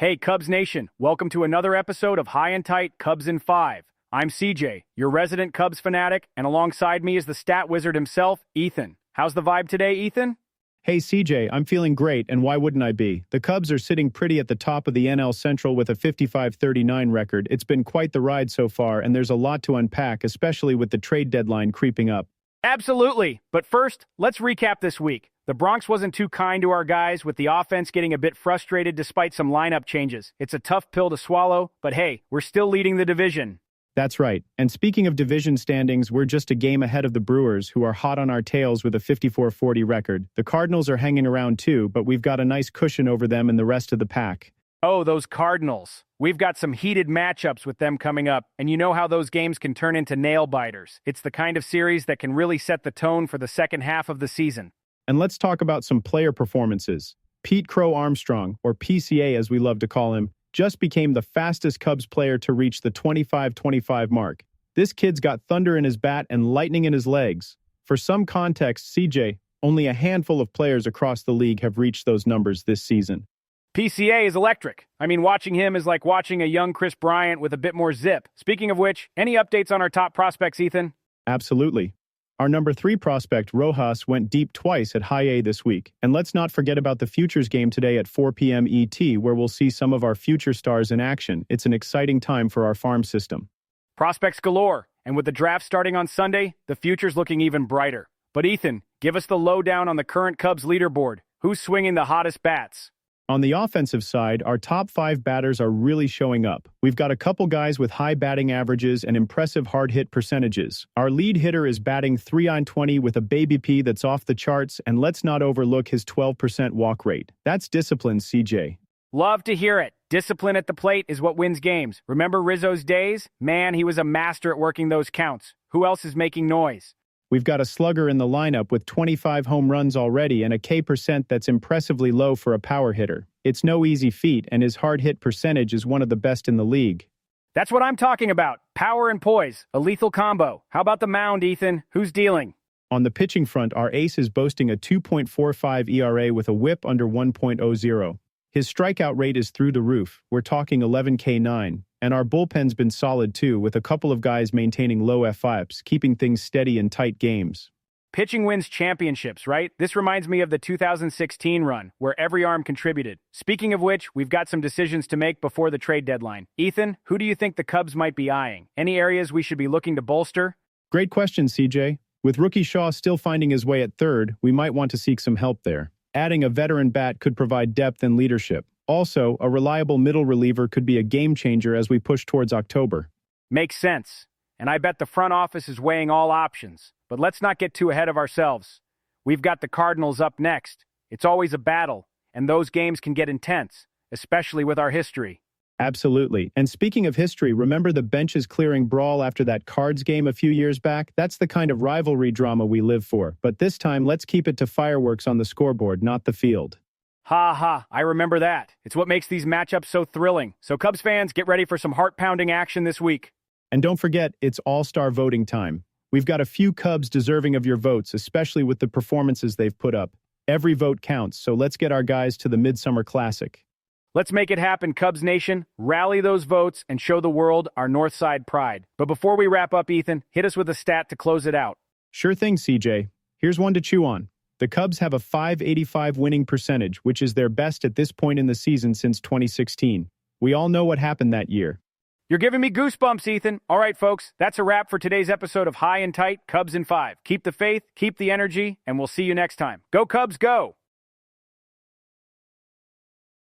Hey, Cubs Nation, welcome to another episode of High and Tight Cubs in 5. I'm CJ, your resident Cubs fanatic, and alongside me is the stat wizard himself, Ethan. How's the vibe today, Ethan? Hey CJ, I'm feeling great, and why wouldn't I be? The Cubs are sitting pretty at the top of the NL Central with a 55-39 record. It's been quite the ride so far, and there's a lot to unpack, especially with the trade deadline creeping up. Absolutely, but first, let's recap this week. The Bronx wasn't too kind to our guys, with the offense getting a bit frustrated despite some lineup changes. It's a tough pill to swallow, but hey, we're still leading the division. That's right. And speaking of division standings, we're just a game ahead of the Brewers, who are hot on our tails with a 54-40 record. The Cardinals are hanging around too, but we've got a nice cushion over them and the rest of the pack. Oh, those Cardinals. We've got some heated matchups with them coming up, and you know how those games can turn into nail-biters. It's the kind of series that can really set the tone for the second half of the season. And let's talk about some player performances. Pete Crow Armstrong, or PCA as we love to call him, just became the fastest Cubs player to reach the 25-25 mark. This kid's got thunder in his bat and lightning in his legs. For some context, CJ, only a handful of players across the league have reached those numbers this season. PCA is electric. I mean, watching him is like watching a young Chris Bryant with a bit more zip. Speaking of which, any updates on our top prospects, Ethan? Absolutely. Our number 3 prospect, Rojas, went deep twice at High A this week. And let's not forget about the Futures game today at 4 p.m. ET, where we'll see some of our future stars in action. It's an exciting time for our farm system. Prospects galore, and with the draft starting on Sunday, the future's looking even brighter. But Ethan, give us the lowdown on the current Cubs leaderboard. Who's swinging the hottest bats? On the offensive side, our top 5 batters are really showing up. We've got a couple guys with high batting averages and impressive hard-hit percentages. Our lead hitter is batting 3-on-20 with a baby P that's off the charts, and let's not overlook his 12% walk rate. That's discipline, CJ. Love to hear it. Discipline at the plate is what wins games. Remember Rizzo's days? Man, he was a master at working those counts. Who else is making noise? We've got a slugger in the lineup with 25 home runs already and a K% that's impressively low for a power hitter. It's no easy feat, and his hard-hit percentage is one of the best in the league. That's what I'm talking about. Power and poise, a lethal combo. How about the mound, Ethan? Who's dealing? On the pitching front, our ace is boasting a 2.45 ERA with a whip under 1.00. His strikeout rate is through the roof. We're talking 11K9. And our bullpen's been solid too, with a couple of guys maintaining low FIPs, keeping things steady in tight games. Pitching wins championships, right? This reminds me of the 2016 run, where every arm contributed. Speaking of which, we've got some decisions to make before the trade deadline. Ethan, who do you think the Cubs might be eyeing? Any areas we should be looking to bolster? Great question, CJ. With rookie Shaw still finding his way at third, we might want to seek some help there. Adding a veteran bat could provide depth and leadership. Also, a reliable middle reliever could be a game changer as we push towards October. Makes sense. And I bet the front office is weighing all options. But let's not get too ahead of ourselves. We've got the Cardinals up next. It's always a battle, and those games can get intense, especially with our history. Absolutely. And speaking of history, remember the benches clearing brawl after that Cards game a few years back? That's the kind of rivalry drama we live for. But this time, let's keep it to fireworks on the scoreboard, not the field. Ha ha, I remember that. It's what makes these matchups so thrilling. So Cubs fans, get ready for some heart-pounding action this week. And don't forget, it's all-star voting time. We've got a few Cubs deserving of your votes, especially with the performances they've put up. Every vote counts, so let's get our guys to the Midsummer Classic. Let's make it happen, Cubs Nation. Rally those votes and show the world our Northside pride. But before we wrap up, Ethan, hit us with a stat to close it out. Sure thing, CJ. Here's one to chew on. The Cubs have a .585 winning percentage, which is their best at this point in the season since 2016. We all know what happened that year. You're giving me goosebumps, Ethan. All right, folks, that's a wrap for today's episode of High and Tight, Cubs in 5. Keep the faith, keep the energy, and we'll see you next time. Go Cubs, go!